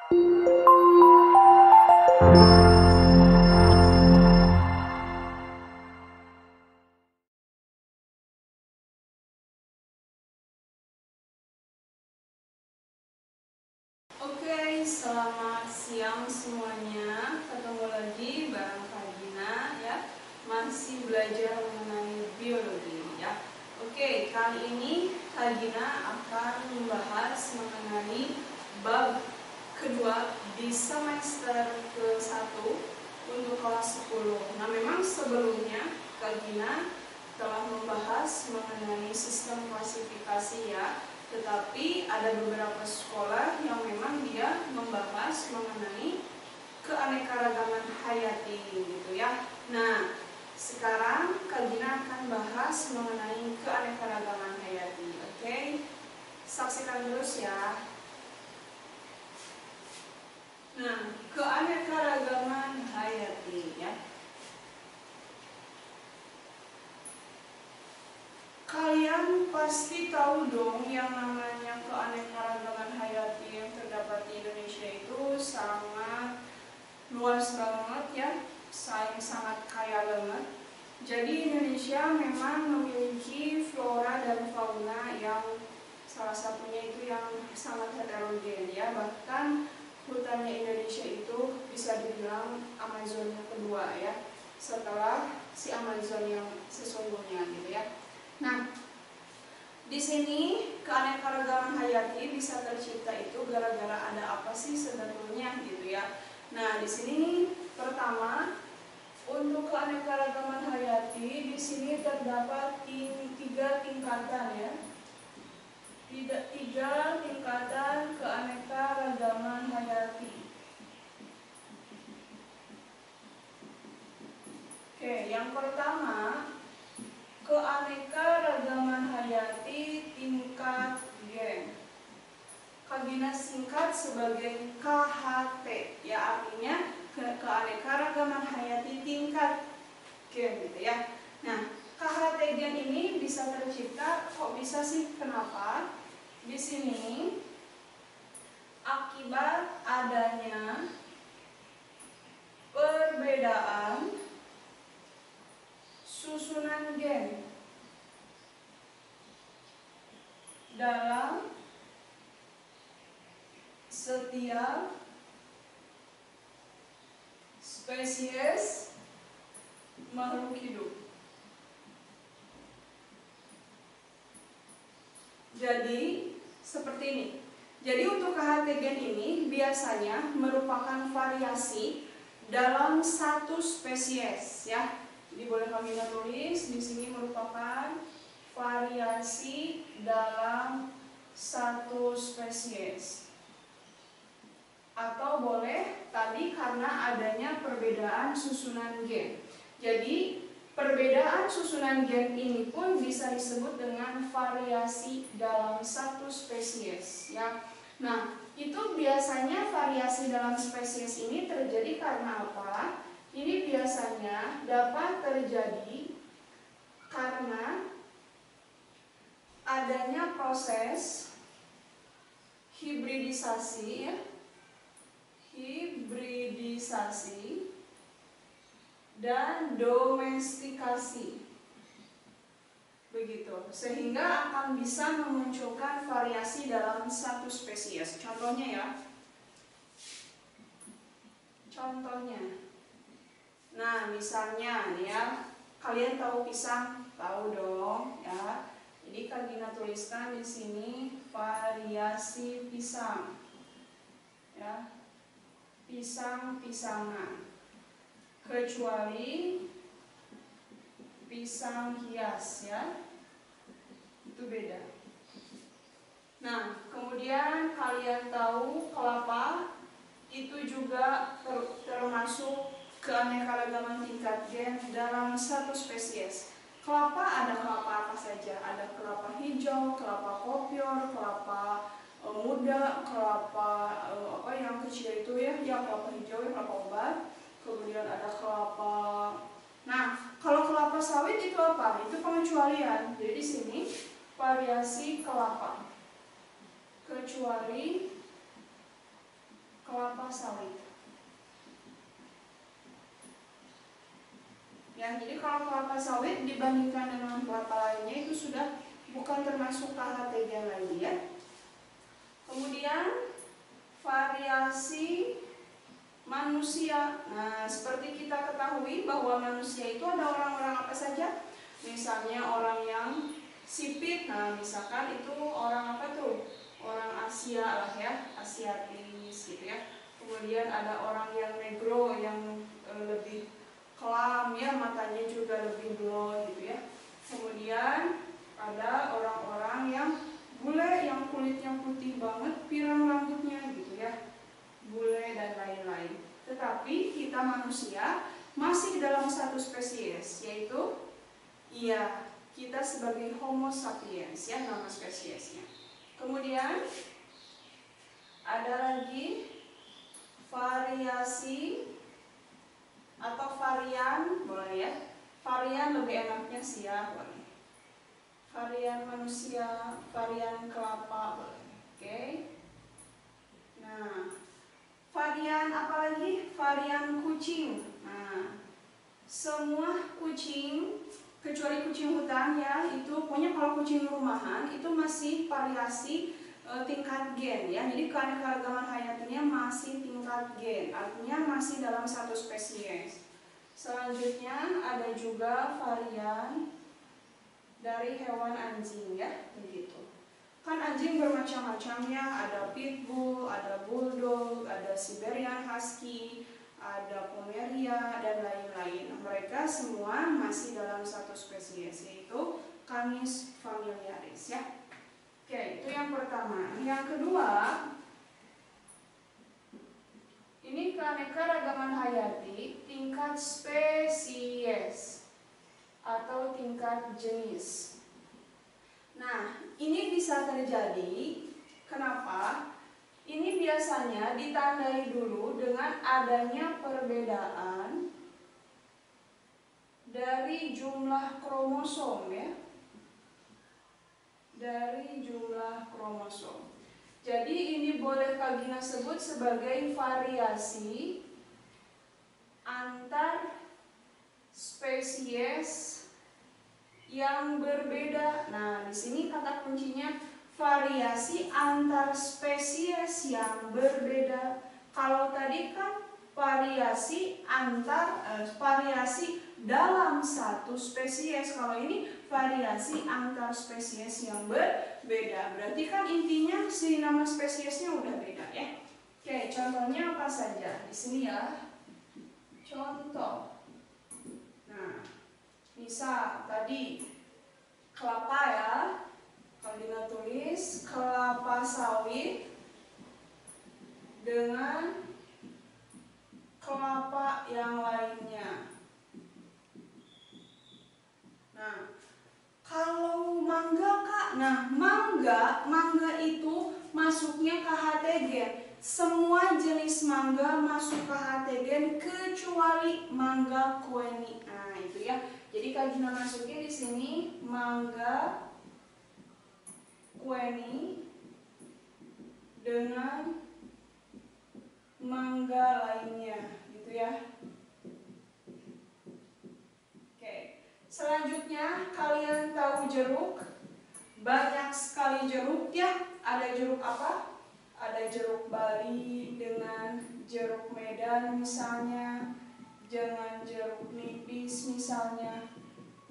Oke, selamat siang semuanya. Ketemu lagi bareng Kak Gina ya. Masih belajar mengenai biologi ya. Oke, kali ini Kak Gina akan membahas mengenai bab kedua di semester ke-1 untuk kelas 10. Nah, memang sebelumnya Kak Gina telah membahas mengenai sistem klasifikasi ya. Tetapi ada beberapa sekolah yang memang dia membahas mengenai keanekaragaman hayati gitu ya. Nah, sekarang Kak Gina akan bahas mengenai keanekaragaman hayati. Oke? Saksikan terus ya. Nah, keanekaragaman hayati ya. Kalian pasti tahu dong yang namanya keanekaragaman hayati yang terdapat di Indonesia itu sangat luas banget ya, sangat kaya banget. Jadi Indonesia memang memiliki flora dan fauna yang salah satunya itu yang sangat heterogen ya, bahkan hutannya Indonesia itu bisa dibilang Amazonia kedua ya, setelah si Amazon yang sesungguhnya gitu ya. Nah, di sini keanekaragaman hayati bisa tercipta itu gara-gara ada apa sih sebetulnya gitu ya. Nah, di sini pertama untuk keanekaragaman hayati di sini terdapat tiga tingkatan ya. Tiga tingkatan keanekaragaman hayati. Oke, yang pertama keanekaragaman hayati tingkat gen. Kak Gina singkat sebagai KHT ya, artinya keanekaragaman hayati tingkat gen gitu ya. Nah, KHT gen ini bisa tercipta, kok bisa sih? Kenapa? Di sini akibat adanya perbedaan susunan gen dalam setiap spesies makhluk hidup. Jadi seperti ini. Jadi untuk KHT gen ini biasanya merupakan variasi dalam satu spesies ya. Jadi boleh kami tulis di sini merupakan variasi dalam satu spesies. Atau boleh tadi karena adanya perbedaan susunan gen. Jadi perbedaan susunan gen ini pun bisa disebut dengan variasi dalam satu spesies ya. Nah, itu biasanya variasi dalam spesies ini terjadi karena apa? Ini biasanya dapat terjadi karena adanya proses hibridisasi ya. Hibridisasi dan domestikasi. Begitu. Sehingga akan bisa memunculkan variasi dalam satu spesies. Contohnya ya. Contohnya. Nah, misalnya nih ya, kalian tahu pisang? Tahu dong, ya. Jadi Kak Gina tuliskan di sini variasi pisang. Ya. Pisang-pisangan. Kecuali pisang hias ya. Itu beda. Nah, kemudian kalian tahu kelapa itu juga termasuk keanekaragaman tingkat gen dalam satu spesies. Kelapa ada kelapa apa saja? Ada kelapa hijau, kelapa kopior, kelapa muda, kelapa apa yang kecil itu ya, yang kelapa hijau, kelapa obat. Kemudian ada kelapa. Nah, kalau kelapa sawit itu apa? Itu pengecualian. Jadi di sini variasi kelapa. Kecuali kelapa Ya, jadi kalau kelapa sawit dibandingkan dengan kelapa lainnya itu sudah bukan termasuk KHTG lagi ya. Kemudian variasi manusia. Nah, seperti kita ketahui bahwa manusia itu ada orang-orang apa saja? Misalnya orang yang sipit. Nah, misalkan itu orang apa tuh? Orang Asia lah ya, Asiatis gitu ya. Kemudian ada orang yang negro yang lebih kelam ya, matanya juga lebih blond gitu ya. Kemudian ada orang-orang yang bule yang kulitnya putih banget, pirang rambutnya gitu ya, bule dan lain-lain. Tetapi kita manusia masih dalam satu spesies, yaitu kita sebagai Homo sapiens ya, nama spesiesnya. Kemudian ada lagi variasi atau varian, boleh ya. Varian lebih enaknya sih ya, boleh. Varian manusia, varian kelapa, boleh. Oke. Nah, varian apa lagi? Varian kucing. Nah, semua kucing kecuali kucing hutan ya, itu pokoknya kalau kucing rumahan itu masih variasi tingkat gen ya. Jadi keanekaragaman hayatinya masih tingkat gen, artinya masih dalam satu spesies. Selanjutnya ada juga varian dari hewan anjing ya, begitu. Kan anjing bermacam-macam ya, ada pitbull, ada bulldog, ada Siberian husky, ada Pomeria dan lain-lain. Mereka semua masih dalam satu spesies, yaitu Canis familiaris ya. Oke, itu yang pertama. Yang kedua, ini keanekaragaman hayati tingkat spesies atau tingkat jenis. Nah, ini bisa terjadi. Kenapa? Ini biasanya ditandai dulu dengan adanya perbedaan dari jumlah kromosom ya. Dari jumlah kromosom. Jadi ini boleh Kak Gina sebut sebagai variasi antar spesies yang berbeda. Nah, di sini kata kuncinya variasi antar spesies yang berbeda. Kalau tadi kan variasi dalam satu spesies. Kalau ini variasi antar spesies yang berbeda. Berarti kan intinya si nama spesiesnya udah beda ya. Oke, contohnya apa saja? Di sini ya. Contoh. Nah, misal tadi kelapa ya. Kalau kita tulis kelapa sawit dengan kelapa yang lainnya. Nah, kalau mangga Kak, nah mangga itu masuknya KHTG. Semua jenis mangga masuk KHTG kecuali mangga kueni. Nah, itu ya. Jadi Kak Gina masuknya di sini mangga kueni dengan mangga lainnya, gitu ya. Selanjutnya kalian tahu jeruk, banyak sekali jeruk ya. Ada jeruk apa? Ada jeruk Bali dengan jeruk Medan misalnya, dengan jeruk nipis misalnya.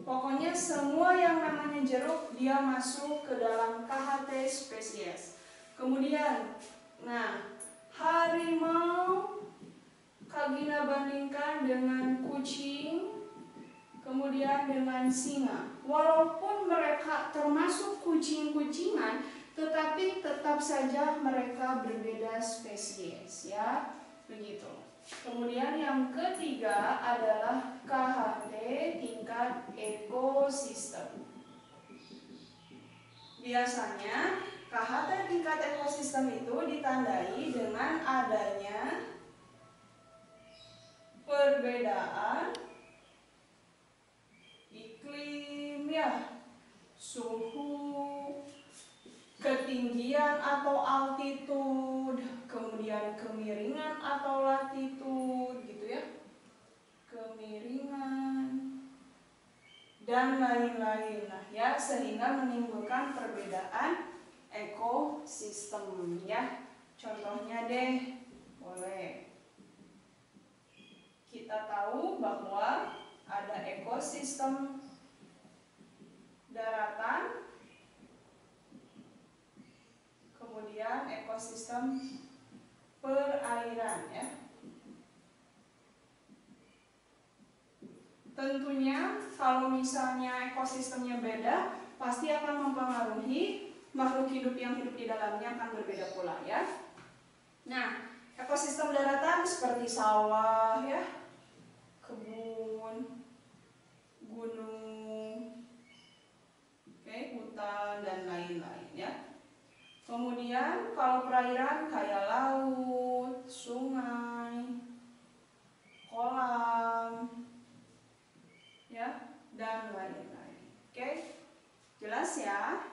Pokoknya semua yang namanya jeruk dia masuk ke dalam KHT spesies. Kemudian, nah harimau Kak Gina bandingkan dengan kucing, kemudian dengan singa. Walaupun mereka termasuk kucing-kucingan, tetapi tetap saja mereka berbeda spesies ya. Begitu. Kemudian yang ketiga adalah KHT tingkat ekosistem. Biasanya KHT tingkat ekosistem itu ditandai dengan adanya perbedaan iklim ya, suhu, ketinggian atau altitude, kemudian kemiringan atau latitude gitu ya. Kemiringan dan lain-lain. Nah, ya, sehingga menimbulkan perbedaan ekosistem ya. Contohnya deh, boleh. Kita tahu bahwa ada ekosistem daratan, kemudian ekosistem perairan ya. Tentunya kalau misalnya ekosistemnya beda, pasti akan mempengaruhi makhluk hidup yang hidup di dalamnya akan berbeda pula ya. Nah, ekosistem daratan seperti sawah ya, kebun, gunung, hutan dan lain-lain ya. Kemudian kalau perairan kayak laut, sungai, kolam ya, dan lain-lain. Jelas ya?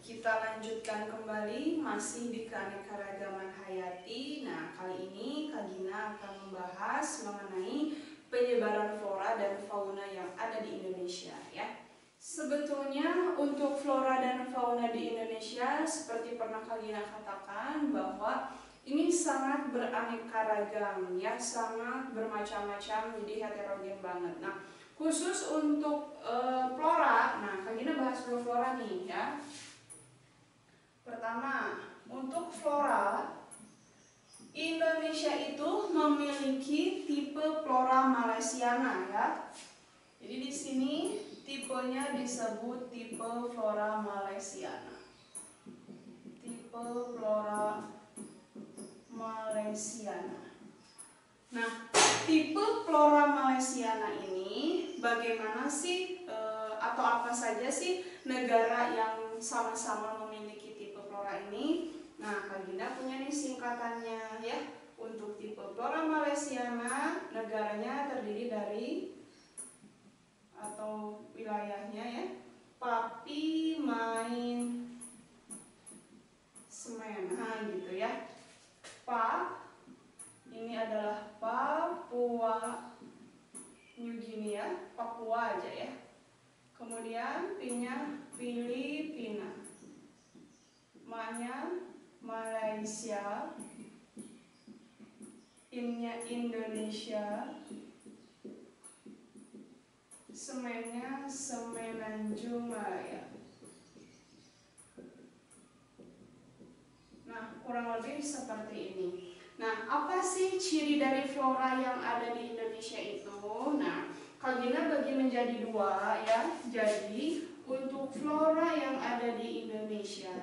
Kita lanjutkan kembali masih di keanekaragaman hayati. Nah, kali ini Kak Gina akan membahas mengenai penyebaran flora dan fauna yang ada di Indonesia ya. Sebetulnya untuk flora dan fauna di Indonesia seperti pernah Kak Gina katakan bahwa ini sangat beraneka ragam ya, sangat bermacam-macam, jadi heterogen banget. Nah, khusus untuk flora, nah Kak Gina bahas dulu flora nih ya. Pertama, untuk flora, Indonesia itu memiliki tipe flora malaysiana ya. Jadi di sini tipenya disebut tipe flora malaysiana. Tipe flora malaysiana. Nah, tipe flora malaysiana ini bagaimana sih atau apa saja sih negara yang sama-sama memiliki tipe flora ini? Nah, Kak Gina punya nih singkatannya ya. Untuk tipe flora malaysiana, negaranya terdiri dari atau wilayahnya ya, Papimain Semen, nah gitu ya. Ini adalah Papua New Guinea, Papua aja ya. Kemudian P-nya Filipina, M-nya Malaysia, I-nya Indonesia, Semennya Semenanjung Malaya. Nah, kurang lebih seperti ini. Nah, apa sih ciri dari flora yang ada di Indonesia itu? Nah, Kak Gina bagi menjadi dua ya. Jadi, untuk flora yang ada di Indonesia,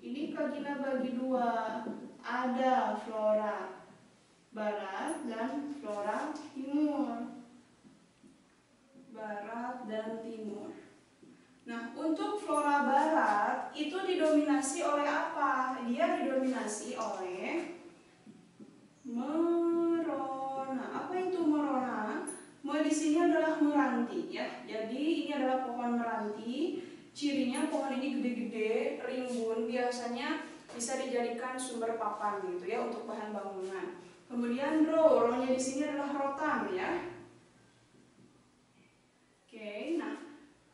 ini Kak Gina bagi dua. Ada flora barat dan flora timur. Barat dan timur. Nah, untuk flora barat itu didominasi oleh apa? Dia didominasi oleh merona. Apa itu merona? Di sini adalah meranti ya. Jadi ini adalah pohon meranti. Cirinya pohon ini gede-gede, rimbun, biasanya bisa dijadikan sumber papan gitu ya untuk bahan bangunan. Kemudian ro-nya di sini adalah rotan ya. Nah,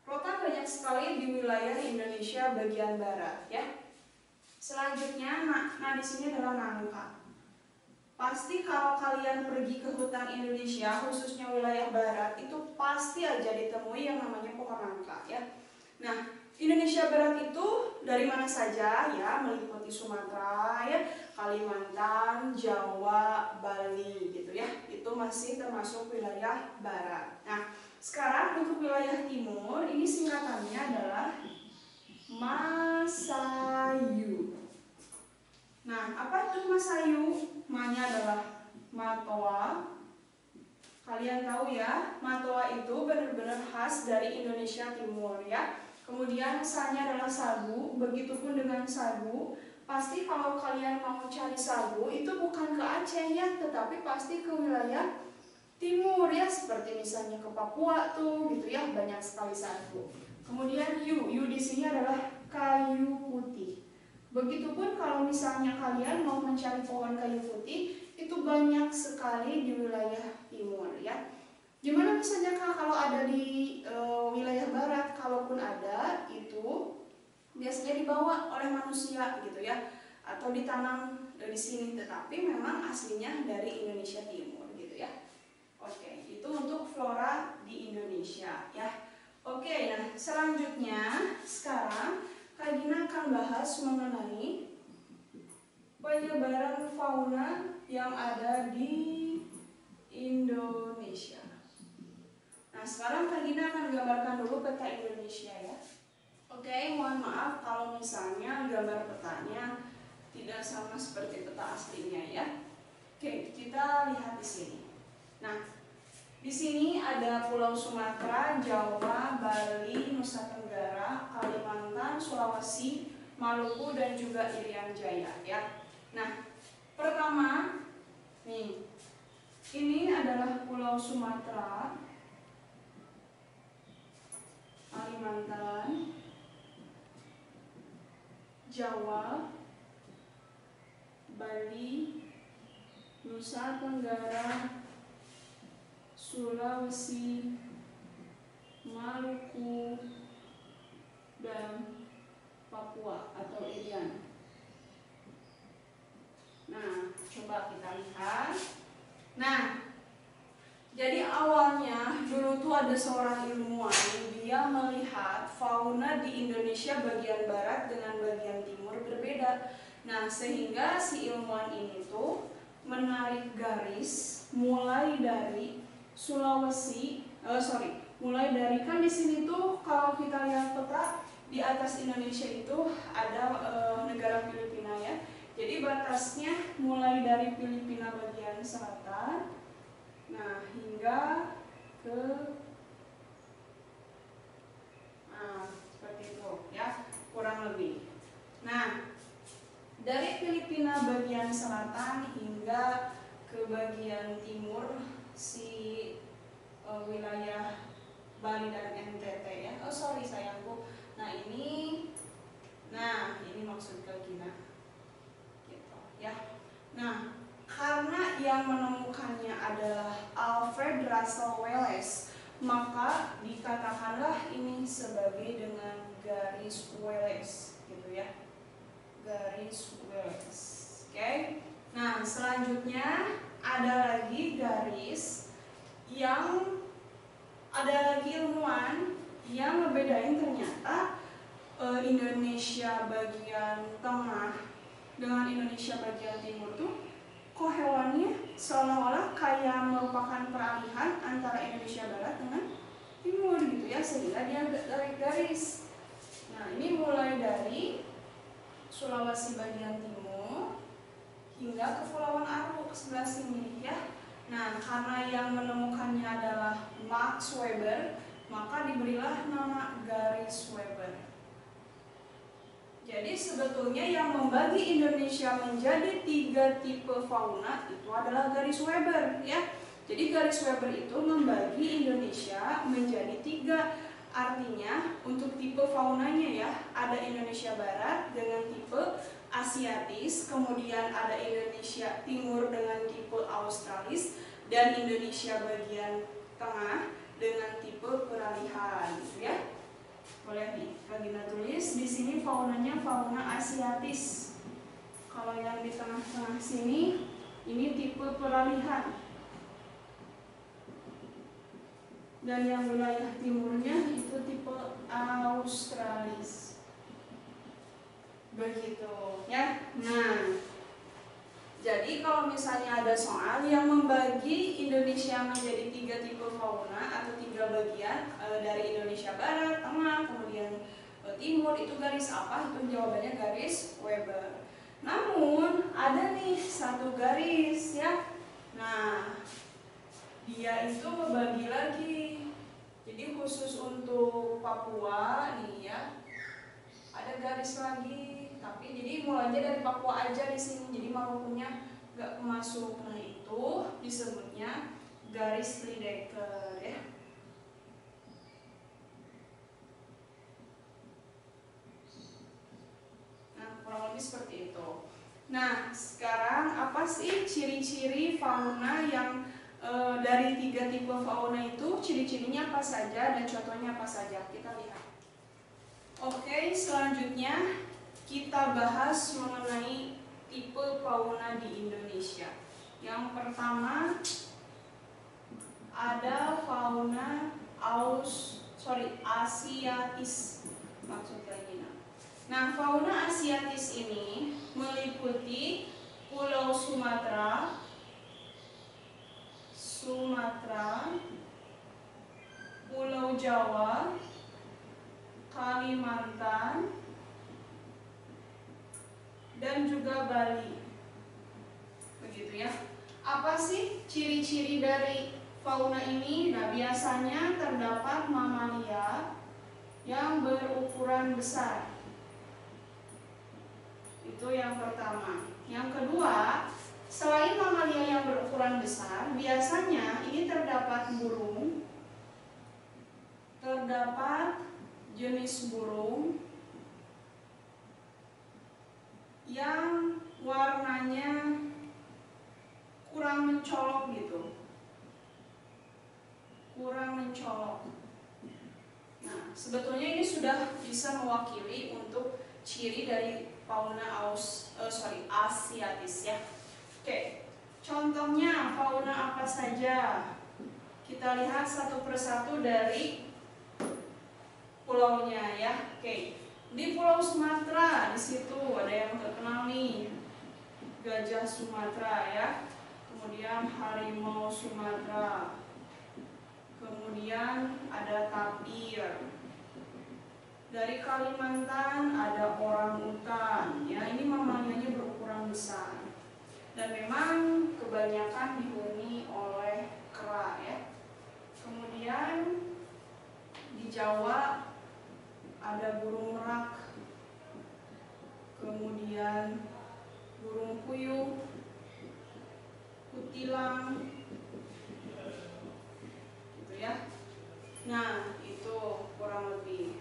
rotan banyak sekali di wilayah Indonesia bagian barat ya. Selanjutnya, nah di sini adalah nangka. Pasti kalau kalian pergi ke hutan Indonesia, khususnya wilayah barat, itu pasti aja ditemui yang namanya pohon nangka ya. Nah, Indonesia Barat itu dari mana saja ya, meliputi Sumatera ya, Kalimantan, Jawa, Bali gitu ya. Itu masih termasuk wilayah barat. Nah, sekarang untuk wilayah timur, ini singkatannya adalah Masayu. Nah, apa itu Masayu? Ma-nya adalah Matoa. Kalian tahu ya, Matoa itu benar-benar khas dari Indonesia Timur ya. Kemudian sa-nya adalah sagu, begitupun dengan sagu. Pasti kalau kalian mau cari sagu, itu bukan ke Aceh ya, tetapi pasti ke wilayah timur ya, seperti misalnya ke Papua tuh gitu ya, banyak sekali sagu. Kemudian yu di sini adalah kayu putih. Begitupun kalau misalnya kalian mau mencari pohon kayu putih, itu banyak sekali di wilayah timur ya. Gimana misalnya Kak kalau ada di wilayah barat, kalaupun ada itu biasanya dibawa oleh manusia gitu ya, atau ditanam dari sini, tetapi memang aslinya dari Indonesia Timur gitu ya. Oke, itu untuk flora di Indonesia ya. Oke, nah selanjutnya sekarang Kak Gina akan bahas mengenai penyebaran fauna yang ada di Indonesia. Nah, sekarang Kak Gina akan gambarkan dulu peta Indonesia ya. Oke, mohon maaf kalau misalnya gambar petanya tidak sama seperti peta aslinya ya. Oke, kita lihat di sini. Nah, di sini ada Pulau Sumatera, Jawa, Bali, Nusa Tenggara, Kalimantan, Sulawesi, Maluku, dan juga Irian Jaya ya. Nah, pertama nih, ini adalah Pulau Sumatera, Kalimantan, Jawa, Bali, Nusa Tenggara, Sulawesi, Maluku, dan Papua atau Irian. Nah, coba kita lihat. Nah, jadi awalnya dulu tuh ada seorang ilmuwan, dia melihat fauna di Indonesia bagian barat dengan bagian timur berbeda. Nah, sehingga si ilmuwan ini tuh menarik garis mulai dari Sulawesi, mulai dari, kan di sini tuh kalau kita lihat peta di atas Indonesia itu ada negara Filipina ya. Jadi batasnya mulai dari Filipina bagian selatan, nah hingga ke seperti itu ya, kurang lebih. Nah, dari Filipina bagian selatan hingga ke bagian timur si wilayah Bali dan NTT ya. Oh sorry sayangku. Nah ini maksud ke Gina gitu ya. Nah, karena yang menemukannya adalah Alfred Russel Wallace, maka dikatakanlah ini sebagai dengan garis Wallace gitu ya. Garis Wallace. Oke. Nah, selanjutnya ada lagi garis yang ada lagi ilmuwan yang ngebedain ternyata Indonesia bagian tengah dengan Indonesia bagian timur tuh kok hewannya seolah-olah kayak merupakan peralihan antara Indonesia barat dengan timur gitu ya, sehingga dia tarik garis. Nah, ini mulai dari Sulawesi bagian timur hingga ke Kepulauan Aru ke sebelah sini ya. Nah, karena yang menemukannya adalah Max Weber, maka diberilah nama garis Weber. Jadi sebetulnya yang membagi Indonesia menjadi 3 tipe fauna itu adalah garis Weber ya. Jadi garis Weber itu membagi Indonesia menjadi 3. Artinya untuk tipe faunanya ya, ada Indonesia Barat dengan tipe Asiatis, kemudian ada Indonesia Timur dengan tipe Australis, dan Indonesia bagian tengah dengan tipe peralihan gitu ya. Boleh nih, Gina tulis di sini faunanya fauna Asiatis. Kalau yang di tengah-tengah sini ini tipe peralihan. Dan yang wilayah timurnya itu tipe Australis. Begitu ya. Nah, jadi kalau misalnya ada soal yang membagi Indonesia menjadi 3 tipe fauna atau 3 bagian dari Indonesia Barat, Tengah, kemudian Timur, itu garis apa? Itu jawabannya garis Weber. Namun ada nih satu garis ya. Nah, dia itu membagi lagi. Jadi khusus untuk Papua nih ya, ada garis lagi. Tapi jadi mulainya dari Papua aja di sini. Jadi Malukunya nggak masuk. Nah itu disebutnya garis Lydekker ya. Nah kurang lebih seperti itu. Nah sekarang apa sih ciri-ciri fauna yang dari 3 tipe fauna itu ciri-cirinya apa saja dan contohnya apa saja, kita lihat. Oke, selanjutnya kita bahas mengenai tipe fauna di Indonesia. Yang pertama ada fauna asiatis, maksudnya ini. Nah, fauna asiatis ini meliputi Pulau Sumatera, Pulau Jawa, Kalimantan, dan juga Bali. Begitu ya. Apa sih ciri-ciri dari fauna ini? Nah, biasanya terdapat mamalia yang berukuran besar. Itu yang pertama. Yang kedua, selain mamalia yang berukuran besar, biasanya ini terdapat jenis burung yang warnanya kurang mencolok gitu. Nah, sebetulnya ini sudah bisa mewakili untuk ciri dari fauna asiatis ya. Oke, contohnya fauna apa saja? Kita lihat satu persatu dari pulaunya ya. Oke, di Pulau Sumatera di situ ada yang terkenal nih, gajah Sumatera ya. Kemudian harimau Sumatera. Kemudian ada tapir. Dari Kalimantan ada orangutan ya, ini mamalianya berukuran besar. Dan memang kebanyakan dihuni oleh kera ya. Kemudian di Jawa ada burung merak, kemudian burung puyuh, kutilang, gitu ya. Nah, itu kurang lebih.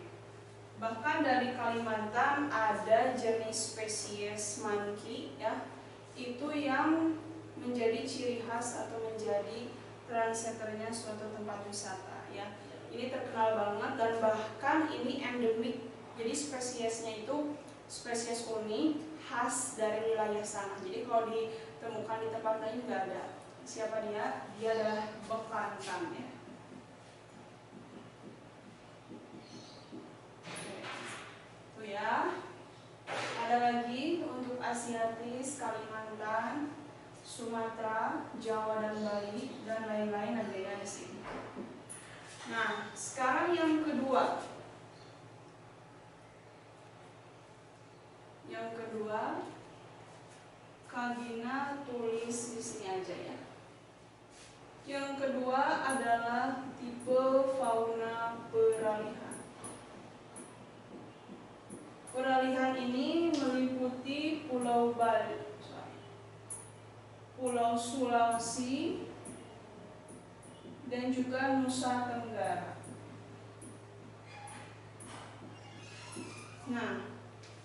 Bahkan dari Kalimantan ada jenis spesies monkey ya, itu yang menjadi ciri khas atau menjadi trendsetternya suatu tempat wisata ya. Ini terkenal banget dan bahkan ini endemik. Jadi spesiesnya itu spesies unik khas dari wilayah sana. Jadi kalau ditemukan di tempat lain nggak ada. Siapa dia? Dia adalah bekantan ya. Itu ya. Ada lagi untuk asiatis, Kalimantan, Sumatera, Jawa dan Bali dan lain-lain ada ya di sini. Nah, sekarang yang kedua. Kagina tulis di sini aja ya. Yang kedua adalah tipe fauna peralihan. Peralihan ini meliputi Pulau Bali, Pulau Sulawesi, dan juga Nusa Tenggara. Nah,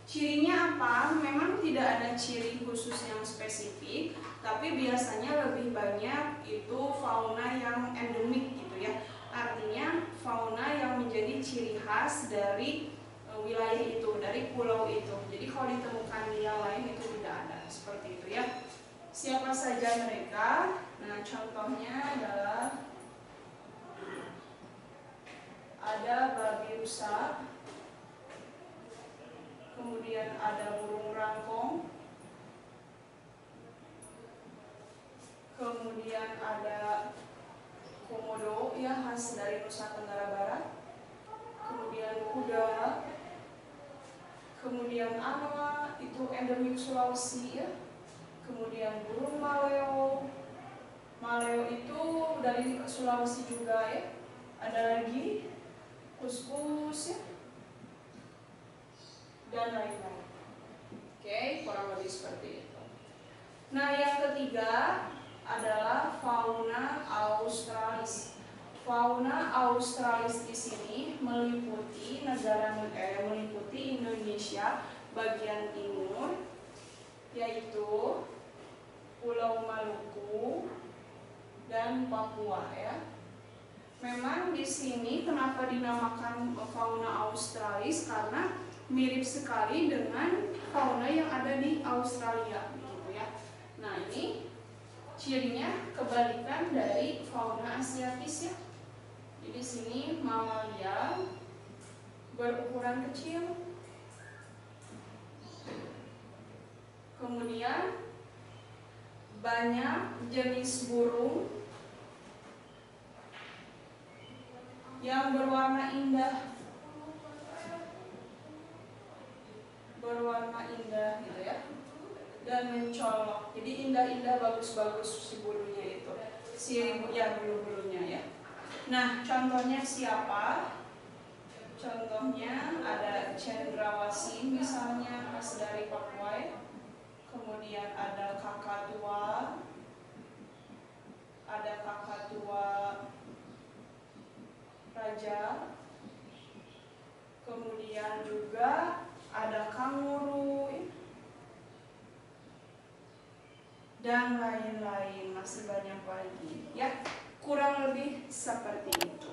cirinya apa? Memang tidak ada ciri khusus yang spesifik, tapi biasanya lebih banyak itu fauna yang endemik gitu ya. Artinya fauna yang menjadi ciri khas dari wilayah itu, dari pulau itu. Jadi kalau ditemukan di yang lain itu tidak ada, seperti itu ya. Siapa saja mereka? Nah, contohnya adalah ada babi rusa, kemudian ada burung rangkong, kemudian ada komodo ya, khas dari Nusa Tenggara Barat, kemudian kuda, kemudian ala itu endemik Sulawesi ya, kemudian burung maleo itu dari Sulawesi juga ya, ada lagi kuskus ya, dan lain-lain. Oke, kurang lebih seperti itu. Nah, yang ketiga adalah fauna australis. Fauna australis di sini meliputi meliputi Indonesia bagian timur, yaitu Pulau Maluku dan Papua ya. Memang di sini kenapa dinamakan fauna australis karena mirip sekali dengan fauna yang ada di Australia gitu ya. Nah, ini cirinya kebalikan dari fauna asiatis ya. Jadi di sini mamalia berukuran kecil. Kemudian banyak jenis burung yang berwarna indah. Gitu ya. Dan mencolok. Jadi indah-indah, bagus-bagus si bulunya itu. Bulu-bulunya ya. Nah, contohnya siapa? Contohnya ada cendrawasih misalnya, khas dari Papua. Kemudian ada kakatua, raja. Kemudian juga ada kanguru dan lain-lain, masih banyak lagi ya. Kurang lebih seperti itu.